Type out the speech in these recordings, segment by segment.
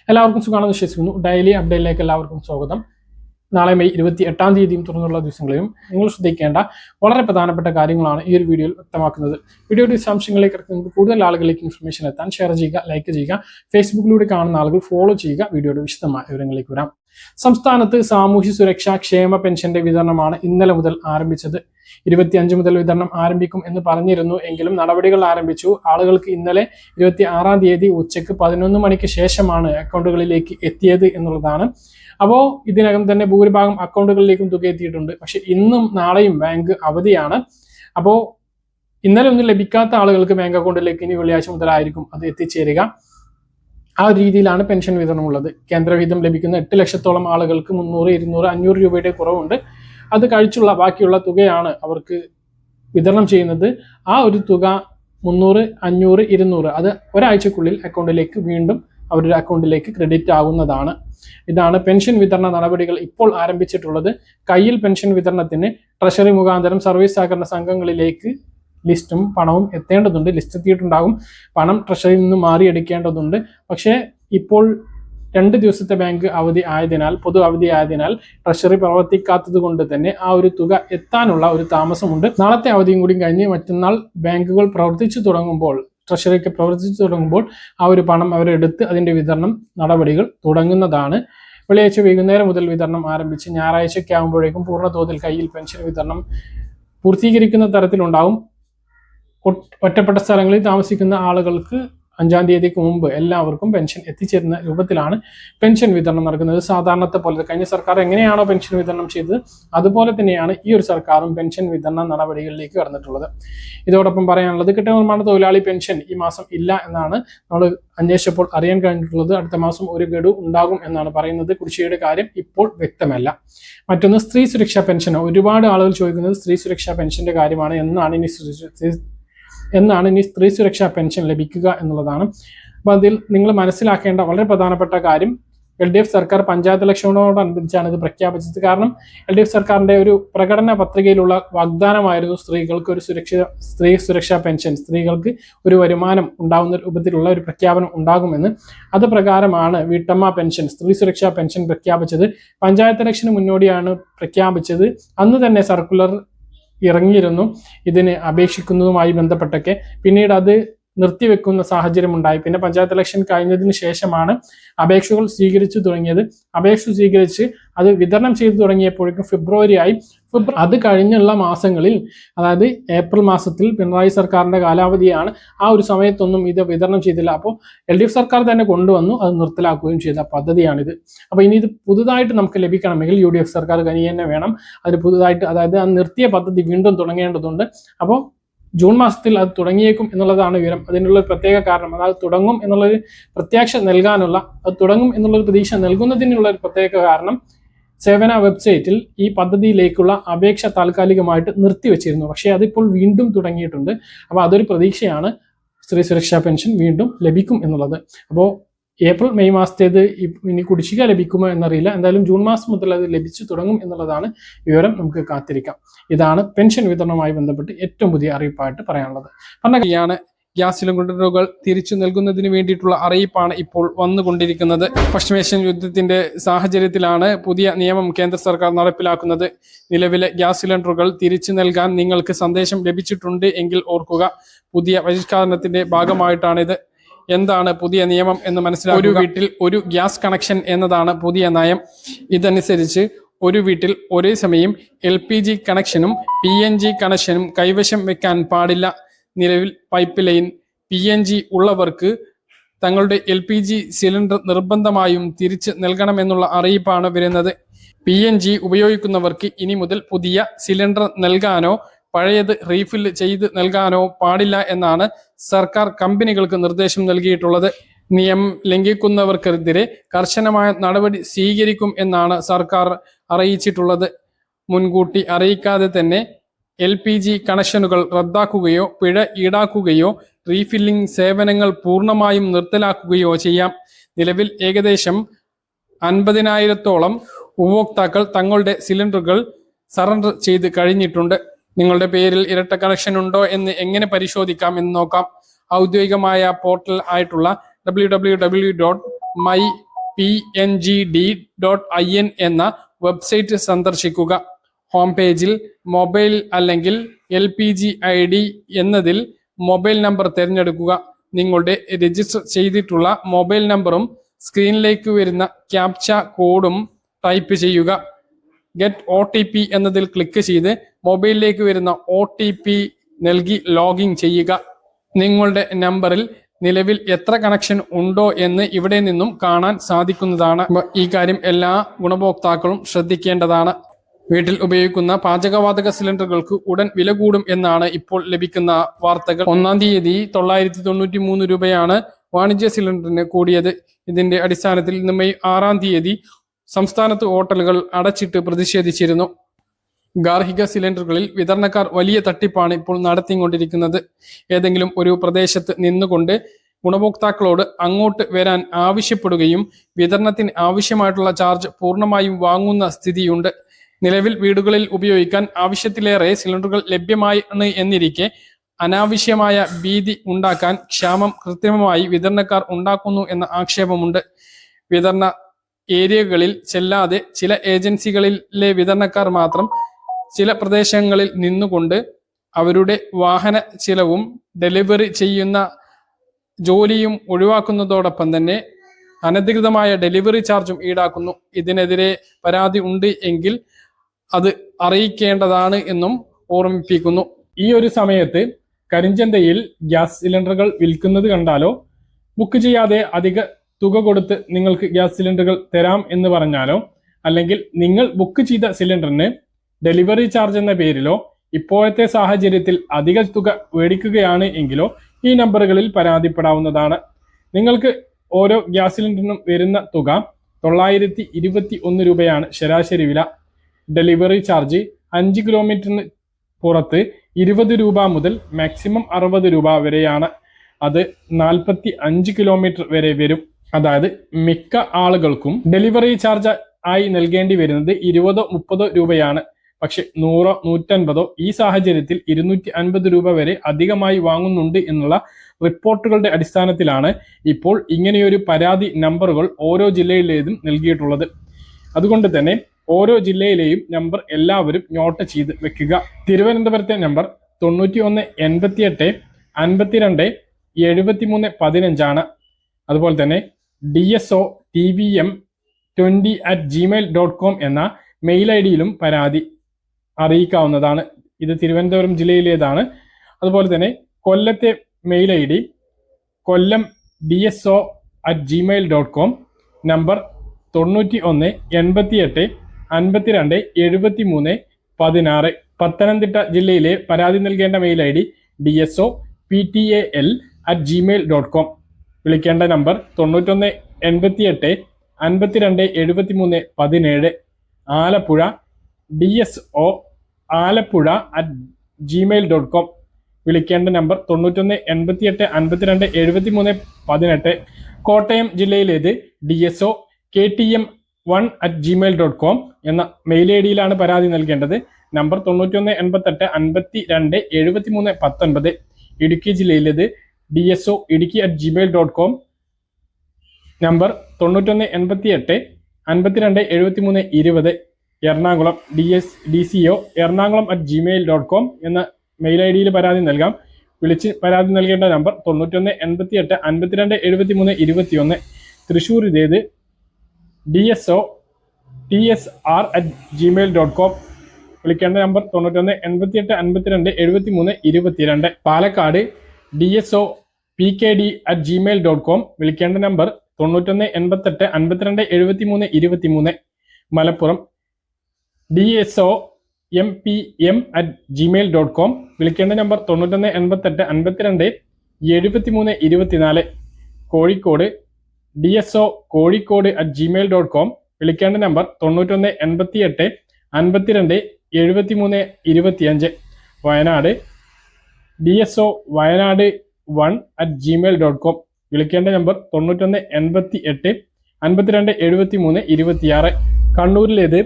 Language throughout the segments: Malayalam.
എല്ലാവർക്കും സുഖമാണെന്ന് വിശ്വസിക്കുന്നു. ഡെയിലി അപ്ഡേറ്റിലേക്ക് എല്ലാവർക്കും സ്വാഗതം. നാളെ മെയ് 28 തുടർന്നുള്ള ദിവസങ്ങളിലും നിങ്ങൾ ശ്രദ്ധിക്കേണ്ട വളരെ പ്രധാനപ്പെട്ട കാര്യങ്ങളാണ് ഈ ഒരു വീഡിയോയിൽ വ്യക്തമാക്കുന്നത്. വീഡിയോയുടെ വിശദാംശങ്ങളിലേക്ക് ഇറക്കുന്നത് കൂടുതൽ ആളുകളിലേക്ക് ഇൻഫർമേഷൻ എത്താൻ ഷെയർ ചെയ്യുക, ലൈക്ക് ചെയ്യുക, ഫേസ്ബുക്കിലൂടെ കാണുന്ന ആളുകൾ ഫോളോ ചെയ്യുക. വീഡിയോയുടെ വിശദമായ വിവരങ്ങളിലേക്ക് വരാം. സംസ്ഥാനത്ത് സാമൂഹ്യ സുരക്ഷാ ക്ഷേമ പെൻഷന്റെ വിതരണമാണ് ഇന്നലെ മുതൽ ആരംഭിച്ചത്. 25 മുതൽ വിതരണം ആരംഭിക്കും എന്ന് പറഞ്ഞിരുന്നു എങ്കിലും നടപടികൾ ആരംഭിച്ചു. ആളുകൾക്ക് ഇന്നലെ 26 ഉച്ചയ്ക്ക് 11 മണിക്ക് ശേഷമാണ് അക്കൗണ്ടുകളിലേക്ക് എത്തിയത് എന്നുള്ളതാണ്. അപ്പോൾ ഇതിനകം തന്നെ ഭൂരിഭാഗം അക്കൗണ്ടുകളിലേക്കും തുക എത്തിയിട്ടുണ്ട്. പക്ഷെ ഇന്നും നാളെയും ബാങ്ക് അവധിയാണ്. അപ്പോൾ ഇന്നലെ ഒന്നും ലഭിക്കാത്ത ആളുകൾക്ക് ബാങ്ക് അക്കൗണ്ടിലേക്ക് ഇനി വെള്ളിയാഴ്ച മുതലായിരിക്കും അത് എത്തിച്ചേരുക. ആ രീതിയിലാണ് പെൻഷൻ വിതരണം ഉള്ളത്. കേന്ദ്രവിഹിതം ലഭിക്കുന്ന 8 ലക്ഷത്തോളം ആളുകൾക്ക് 300, 200, 500 രൂപയുടെ കുറവുണ്ട്. അത് കഴിച്ചുള്ള ബാക്കിയുള്ള തുകയാണ് അവർക്ക് വിതരണം ചെയ്യുന്നത്. ആ ഒരു തുക 300, 500, 200 അത് ഒരാഴ്ചക്കുള്ളിൽ അക്കൗണ്ടിലേക്ക് വീണ്ടും അവരുടെ അക്കൗണ്ടിലേക്ക് ക്രെഡിറ്റ് ആകുന്നതാണ്. ഇതാണ് പെൻഷൻ വിതരണ നടപടികൾ ഇപ്പോൾ ആരംഭിച്ചിട്ടുള്ളത്. കയ്യിൽ പെൻഷൻ വിതരണത്തിന് ട്രഷറി മുഖാന്തരം സർവീസ് സഹകരണ സംഘങ്ങളിലേക്ക് ലിസ്റ്റും പണവും എത്തേണ്ടതുണ്ട്. ലിസ്റ്റ് എത്തിയിട്ടുണ്ടാകും. പണം ട്രഷറിയിൽ നിന്ന് മാറിയെടുക്കേണ്ടതുണ്ട്. പക്ഷേ ഇപ്പോൾ 2 ദിവസത്തെ ബാങ്ക് അവധി ആയതിനാൽ, പൊതു അവധി ആയതിനാൽ ട്രഷറി പ്രവർത്തിക്കാത്തത് കൊണ്ട് തന്നെ ആ ഒരു തുക എത്താനുള്ള ഒരു താമസമുണ്ട്. നാളത്തെ അവധിയും കൂടി കഴിഞ്ഞ് മറ്റന്നാൾ ബാങ്കുകൾ പ്രവർത്തിച്ചു തുടങ്ങുമ്പോൾ, ട്രഷറിക്ക് പ്രവർത്തിച്ചു തുടങ്ങുമ്പോൾ ആ ഒരു പണം അവരെടുത്ത് അതിന്റെ വിതരണം നടപടികൾ തുടങ്ങുന്നതാണ്. വെള്ളിയാഴ്ച വൈകുന്നേരം മുതൽ വിതരണം ആരംഭിച്ച് ഞായറാഴ്ചയ്ക്ക് ആകുമ്പോഴേക്കും പൂർണ്ണതോതിൽ കയ്യിൽ പെൻഷൻ വിതരണം പൂർത്തീകരിക്കുന്ന തരത്തിലുണ്ടാവും. ഒറ്റപ്പെട്ട സ്ഥലങ്ങളിൽ താമസിക്കുന്ന ആളുകൾക്ക് 5-ാം തീയതിക്ക് മുമ്പ് എല്ലാവർക്കും പെൻഷൻ എത്തിച്ചേരുന്ന രൂപത്തിലാണ് പെൻഷൻ വിതരണം നടക്കുന്നത്. സാധാരണത്തെ പോലെ കഴിഞ്ഞ സർക്കാർ എങ്ങനെയാണോ പെൻഷൻ വിതരണം ചെയ്തത് അതുപോലെ തന്നെയാണ് ഈ ഒരു സർക്കാരും പെൻഷൻ വിതരണ നടപടികളിലേക്ക് കടന്നിട്ടുള്ളത്. ഇതോടൊപ്പം പറയാനുള്ളത്, കെട്ടിട നിർമ്മാണ തൊഴിലാളി പെൻഷൻ ഈ മാസം ഇല്ല എന്നാണ് നമ്മൾ അന്വേഷിച്ചപ്പോൾ അറിയാൻ കഴിഞ്ഞിട്ടുള്ളത്. അടുത്ത മാസം ഒരു ഗഡു ഉണ്ടാകും എന്നാണ് പറയുന്നത്. കുടിശ്ശികയുടെ കാര്യം ഇപ്പോൾ വ്യക്തമല്ല. മറ്റൊന്ന്, സ്ത്രീ സുരക്ഷാ പെൻഷൻ. ഒരുപാട് ആളുകൾ ചോദിക്കുന്നത് സ്ത്രീ സുരക്ഷാ പെൻഷന്റെ കാര്യമാണ്. എന്നാണ് ഇനി സ്ത്രീ സുരക്ഷാ പെൻഷൻ ലഭിക്കുക എന്നുള്ളതാണ്. അപ്പോൾ അതിൽ നിങ്ങൾ മനസ്സിലാക്കേണ്ട വളരെ പ്രധാനപ്പെട്ട കാര്യം, LDF സർക്കാർ പഞ്ചായത്ത് ഇലക്ഷനോടനുബന്ധിച്ചാണ് ഇത് പ്രഖ്യാപിച്ചത്. കാരണം LDF സർക്കാരിന്റെ ഒരു പ്രകടന പത്രികയിലുള്ള വാഗ്ദാനമായിരുന്നു സ്ത്രീകൾക്ക് ഒരു സ്ത്രീ സുരക്ഷാ പെൻഷൻ, സ്ത്രീകൾക്ക് ഒരു വരുമാനം ഉണ്ടാകുന്ന രൂപത്തിലുള്ള ഒരു പ്രഖ്യാപനം ഉണ്ടാകുമെന്ന്. അത് പ്രകാരമാണ് വീട്ടമ്മ പെൻഷൻ, സ്ത്രീ സുരക്ഷാ പെൻഷൻ പ്രഖ്യാപിച്ചത്. പഞ്ചായത്ത് ഇലക്ഷന് മുന്നോടിയാണ് പ്രഖ്യാപിച്ചത്. അന്ന് തന്നെ സർക്കുലർ ഇറങ്ങിയിരുന്നു ഇതിന് അപേക്ഷിക്കുന്നതുമായി ബന്ധപ്പെട്ടൊക്കെ. പിന്നീട് അത് നിർത്തിവെക്കുന്ന സാഹചര്യം ഉണ്ടായി. പിന്നെ പഞ്ചായത്ത് ഇലക്ഷൻ കഴിഞ്ഞതിന് ശേഷമാണ് അപേക്ഷകൾ സ്വീകരിച്ചു തുടങ്ങിയത്. അപേക്ഷ സ്വീകരിച്ച് അത് വിതരണം ചെയ്തു തുടങ്ങിയപ്പോഴേക്കും ഫെബ്രുവരി ആയി. അത് കഴിഞ്ഞുള്ള മാസങ്ങളിൽ, അതായത് ഏപ്രിൽ മാസത്തിൽ പിണറായി സർക്കാരിന്റെ കാലാവധിയാണ്. ആ ഒരു സമയത്തൊന്നും ഇത് വിതരണം ചെയ്തില്ല. അപ്പോൾ LDF സർക്കാർ തന്നെ കൊണ്ടുവന്നു അത് നിർത്തലാക്കുകയും ചെയ്ത പദ്ധതിയാണിത്. അപ്പോൾ ഇനി ഇത് പുതുതായിട്ട് നമുക്ക് ലഭിക്കണമെങ്കിൽ UDF സർക്കാർ കനി തന്നെ വേണം. അത് പുതുതായിട്ട്, അതായത് ആ നിർത്തിയ പദ്ധതി വീണ്ടും തുടങ്ങേണ്ടതുണ്ട്. അപ്പോൾ ജൂൺ മാസത്തിൽ അത് തുടങ്ങിയേക്കും എന്നുള്ളതാണ് വിവരം. അതിനുള്ള പ്രത്യേക കാരണം, അതായത് തുടങ്ങും എന്നുള്ളൊരു പ്രത്യാശ നൽകാനുള്ള, അത് തുടങ്ങും എന്നുള്ളൊരു പ്രതീക്ഷ നൽകുന്നതിനുള്ള ഒരു പ്രത്യേക കാരണം, സേവന വെബ്സൈറ്റിൽ ഈ പദ്ധതിയിലേക്കുള്ള അപേക്ഷ താൽക്കാലികമായിട്ട് നിർത്തിവെച്ചിരുന്നു. പക്ഷേ അതിപ്പോൾ വീണ്ടും തുടങ്ങിയിട്ടുണ്ട്. അപ്പോൾ അതൊരു പ്രതീക്ഷയാണ്, സ്ത്രീ സുരക്ഷാ പെൻഷൻ വീണ്ടും ലഭിക്കും എന്നുള്ളത്. അപ്പോൾ ഏപ്രിൽ മെയ് മാസത്തേത് ഇനി കുടിശ്ശിക ലഭിക്കുമോ എന്നറിയില്ല. എന്തായാലും ജൂൺ മാസം മുതൽ അത് ലഭിച്ചു തുടങ്ങും എന്നുള്ളതാണ് വിവരം. നമുക്ക് കാത്തിരിക്കാം. ഇതാണ് പെൻഷൻ വിതരണവുമായി ബന്ധപ്പെട്ട് ഏറ്റവും പുതിയ അറിയിപ്പായിട്ട് പറയാനുള്ളത്. പറഞ്ഞ ഗ്യാസ് സിലിണ്ടറുകൾ തിരിച്ചു നൽകുന്നതിന് വേണ്ടിയിട്ടുള്ള അറിയിപ്പാണ് ഇപ്പോൾ വന്നുകൊണ്ടിരിക്കുന്നത്. പശ്ചിമേഷ്യൻ യുദ്ധത്തിന്റെ സാഹചര്യത്തിലാണ് പുതിയ നിയമം കേന്ദ്ര സർക്കാർ നടപ്പിലാക്കുന്നത്. നിലവിലെ ഗ്യാസ് സിലിണ്ടറുകൾ തിരിച്ചു നൽകാൻ നിങ്ങൾക്ക് സന്ദേശം ലഭിച്ചിട്ടുണ്ട് എങ്കിൽ ഓർക്കുക, പുതിയ പരിഷ്കരണത്തിന്റെ ഭാഗമായിട്ടാണിത്. എന്താണ് പുതിയ നിയമം എന്ന് മനസ്സിലാക്കുക. ഒരു വീട്ടിൽ ഒരു ഗ്യാസ് കണക്ഷൻ എന്നതാണ് പുതിയ നയം. ഇതനുസരിച്ച് ഒരു വീട്ടിൽ ഒരേ സമയം LPG കണക്ഷനും PNG കണക്ഷനും കൈവശം വെക്കാൻ പാടില്ല. നിലവിൽ പൈപ്പ് ലൈൻ PNG ഉള്ളവർക്ക് തങ്ങളുടെ LPG സിലിണ്ടർ നിർബന്ധമായും തിരിച്ച് നൽകണമെന്നുള്ള അറിയിപ്പാണ് വരുന്നത്. PNG ഉപയോഗിക്കുന്നവർക്ക് ഇനി മുതൽ പുതിയ സിലിണ്ടർ നൽകാനോ പഴയത് റീഫിൽ ചെയ്ത് നൽകാനോ പാടില്ല എന്നാണ് സർക്കാർ കമ്പനികൾക്ക് നിർദ്ദേശം നൽകിയിട്ടുള്ളത്. നിയമം ലംഘിക്കുന്നവർക്കെതിരെ കർശനമായ നടപടി സ്വീകരിക്കും എന്നാണ് സർക്കാർ അറിയിച്ചിട്ടുള്ളത്. മുൻകൂട്ടി അറിയിക്കാതെ തന്നെ LPG കണക്ഷനുകൾ റദ്ദാക്കുകയോ പിഴ ഈടാക്കുകയോ റീഫില്ലിംഗ് സേവനങ്ങൾ പൂർണ്ണമായും നിർത്തലാക്കുകയോ ചെയ്യാം. നിലവിൽ ഏകദേശം 50,000-ഓളം ഉപഭോക്താക്കൾ തങ്ങളുടെ സിലിണ്ടറുകൾ സറണ്ടർ ചെയ്ത് കഴിഞ്ഞിട്ടുണ്ട്. നിങ്ങളുടെ പേരിൽ ഇരട്ട കണക്ഷൻ ഉണ്ടോ എന്ന് എങ്ങനെ പരിശോധിക്കാം എന്ന് നോക്കാം. ഔദ്യോഗികമായ പോർട്ടൽ ആയിട്ടുള്ള www mypngd.in എന്ന വെബ്സൈറ്റ് സന്ദർശിക്കുക. ഹോം പേജിൽ മൊബൈൽ അല്ലെങ്കിൽ LPG ID എന്നതിൽ മൊബൈൽ നമ്പർ തിരഞ്ഞെടുക്കുക. നിങ്ങളുടെ രജിസ്റ്റർ ചെയ്തിട്ടുള്ള മൊബൈൽ നമ്പറും സ്ക്രീനിലേക്ക് വരുന്ന ക്യാപ്ച കോഡും ടൈപ്പ് ചെയ്യുക. ഗെറ്റ് OTP എന്നതിൽ ക്ലിക്ക് ചെയ്ത് മൊബൈലിലേക്ക് വരുന്ന OTP നൽകി ലോഗിൻ ചെയ്യുക. നിങ്ങളുടെ നമ്പറിൽ നിലവിൽ എത്ര കണക്ഷൻ ഉണ്ടോ എന്ന് ഇവിടെ നിന്നും കാണാൻ സാധിക്കുന്നതാണ്. ഈ കാര്യം എല്ലാ ഗുണഭോക്താക്കളും ശ്രദ്ധിക്കേണ്ടതാണ്. വീട്ടിൽ ഉപയോഗിക്കുന്ന പാചകവാതക സിലിണ്ടറുകൾക്ക് ഉടൻ വില കൂടും എന്നാണ് ഇപ്പോൾ ലഭിക്കുന്ന വാർത്തകൾ. 1-ാം തീയതി 993 രൂപയാണ് വാണിജ്യ സിലിണ്ടറിന് കൂടിയത്. ഇതിന്റെ അടിസ്ഥാനത്തിൽ ഇന്ന് മെയ് 6-ാം തീയതി സംസ്ഥാനത്ത് ഹോട്ടലുകൾ അടച്ചിട്ട് പ്രതിഷേധിച്ചിരുന്നു. ഗാർഹിക സിലിണ്ടറുകളിൽ വിതരണക്കാർ വലിയ തട്ടിപ്പാണ് ഇപ്പോൾ നടത്തിക്കൊണ്ടിരിക്കുന്നത്. ഏതെങ്കിലും ഒരു പ്രദേശത്ത് നിന്നുകൊണ്ട് ഗുണഭോക്താക്കളോട് അങ്ങോട്ട് വരാൻ ആവശ്യപ്പെടുകയും വിതരണത്തിന് ആവശ്യമായിട്ടുള്ള ചാർജ് പൂർണ്ണമായും വാങ്ങുന്ന സ്ഥിതിയുണ്ട്. നിലവിൽ വീടുകളിൽ ഉപയോഗിക്കാൻ ആവശ്യത്തിലേറെ സിലിണ്ടറുകൾ ലഭ്യമാണ് എന്നിരിക്കെ അനാവശ്യമായ ഭീതി ഉണ്ടാക്കാൻ ക്ഷാമം കൃത്രിമമായി വിതരണക്കാർ ഉണ്ടാക്കുന്നു എന്ന ആക്ഷേപമുണ്ട്. വിതരണ ഏരിയകളിൽ ചെല്ലാതെ ചില ഏജൻസികളിലെ വിതരണക്കാർ മാത്രം ചില പ്രദേശങ്ങളിൽ നിന്നുകൊണ്ട് അവരുടെ വാഹന ചിലവും ഡെലിവറി ചെയ്യുന്ന ജോലിയും ഒഴിവാക്കുന്നതോടൊപ്പം തന്നെ അനധികൃതമായ ഡെലിവറി ചാർജും ഈടാക്കുന്നു. ഇതിനെതിരെ പരാതി ഉണ്ട് എങ്കിൽ അത് അറിയിക്കേണ്ടതാണ് എന്നും ഓർമ്മിപ്പിക്കുന്നു. ഈ ഒരു സമയത്ത് കരിഞ്ചന്തയിൽ ഗ്യാസ് സിലിണ്ടറുകൾ വിൽക്കുന്നത് കണ്ടാലോ, ബുക്ക് ചെയ്യാതെ അധിക തുക കൊടുത്ത് നിങ്ങൾക്ക് ഗ്യാസ് സിലിണ്ടറുകൾ തരാം എന്ന് പറഞ്ഞാലോ, അല്ലെങ്കിൽ നിങ്ങൾ ബുക്ക് ചെയ്ത സിലിണ്ടറിന് ഡെലിവറി ചാർജ് എന്ന പേരിലോ ഇപ്പോഴത്തെ സാഹചര്യത്തിൽ അധിക തുക മേടിക്കുകയാണ് എങ്കിലോ ഈ നമ്പറുകളിൽ പരാതിപ്പെടാവുന്നതാണ്. നിങ്ങൾക്ക് ഓരോ ഗ്യാസ് സിലിണ്ടറിനും വരുന്ന തുക 921 രൂപയാണ് ശരാശരി വില. ഡെലിവറി ചാർജ് 5 കിലോമീറ്ററിന് പുറത്ത് 20 രൂപ മുതൽ മാക്സിമം 60 രൂപ വരെയാണ്. അത് 45 കിലോമീറ്റർ വരെ വരും. അതായത് മിക്ക ആളുകൾക്കും ഡെലിവറി ചാർജ് ആയി നൽകേണ്ടി വരുന്നത് 20-30 രൂപയാണ്. പക്ഷെ 100-150 ഈ സാഹചര്യത്തിൽ 250 രൂപ വരെ അധികമായി വാങ്ങുന്നുണ്ട് എന്നുള്ള റിപ്പോർട്ടുകളുടെ അടിസ്ഥാനത്തിലാണ് ഇപ്പോൾ ഇങ്ങനെയൊരു പരാതി നമ്പറുകൾ ഓരോ ജില്ലയിലേതും നൽകിയിട്ടുള്ളത്. അതുകൊണ്ട് തന്നെ ഓരോ ജില്ലയിലെയും നമ്പർ എല്ലാവരും നോട്ട് ചെയ്ത് വെക്കുക. തിരുവനന്തപുരത്തെ നമ്പർ 9188 52 73 15 ആണ്. അതുപോലെ തന്നെ DSO-TVM20@gmail.com എന്ന മെയിൽ ID-യിലും പരാതി അറിയിക്കാവുന്നതാണ്. ഇത് തിരുവനന്തപുരം ജില്ലയിലേതാണ്. അതുപോലെ തന്നെ കൊല്ലത്തെ മെയിൽ ID കൊല്ലം DSO@gmail.com, നമ്പർ 9188 52 73 16. പത്തനംതിട്ട ജില്ലയിലെ പരാതി നൽകേണ്ട മെയിൽ ID DSO-PTAL@gmail.com. വിളിക്കേണ്ട നമ്പർ 9188 52 73 17. ആലപ്പുഴ DSO-Alappuzha@gmail.com. വിളിക്കേണ്ട നമ്പർ 9188 52 73 18. കോട്ടയം ജില്ലയിലേത് DSO-KTM1@gmail.com എന്ന മെയിൽ ID-യിലാണ് പരാതി നൽകേണ്ടത്. നമ്പർ 9188 52 73 19. ഇടുക്കി ജില്ലയിലേത് DSO-Idukki@gmail.com, നമ്പർ 9188 52 73 20. എറണാകുളം DCO-Ernakulam@gmail.com എന്ന മെയിൽ ID-യിൽ പരാതി നൽകാം. വിളിച്ച് പരാതി നൽകേണ്ട നമ്പർ 9188 52 73 21. തൃശ്ശൂർ ഇതേത് DSO-TSR@gmail.com. വിളിക്കേണ്ട നമ്പർ 9188 52 73 22. പാലക്കാട് DSO-PKD@gmail.com. വിളിക്കേണ്ട നമ്പർ 9188 52 73 23. മലപ്പുറം DSO-MPM@gmail.com. വിളിക്കേണ്ട നമ്പർ 9188 52 73 24. കോഴിക്കോട് DSO-Kozhikode@gmail.com. വിളിക്കേണ്ട നമ്പർ 9188 52 73 25. വയനാട് DSO-Wayanad1@gmail.com. വിളിക്കേണ്ട നമ്പർ 9188 52 73 26. കണ്ണൂരിലേത്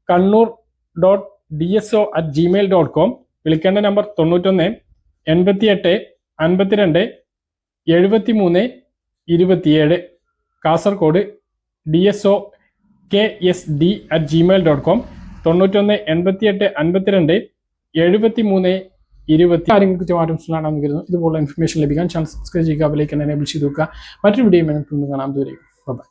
kannur.DSO@gmail.com. വിളിക്കേണ്ട നമ്പർ 91 88 52 73 27. കാസർഗോഡ് DSOKSD@gmail.com 91 88 52 73 കാര്യങ്ങൾക്ക് ചുറ്റുമാറ്റം കരുതുന്നു. ഇതുപോലുള്ള ഇൻഫർമേഷൻ ലഭിക്കാൻ ചാനൽ സബ്സ്ക്രൈബ് ചെയ്യുക, ബെൽ ഐക്കൺ എനേബിൾ ചെയ്ത് വെക്കുക. മറ്റൊരു വീഡിയോ കാണാം. ദൂരെ ബൈ.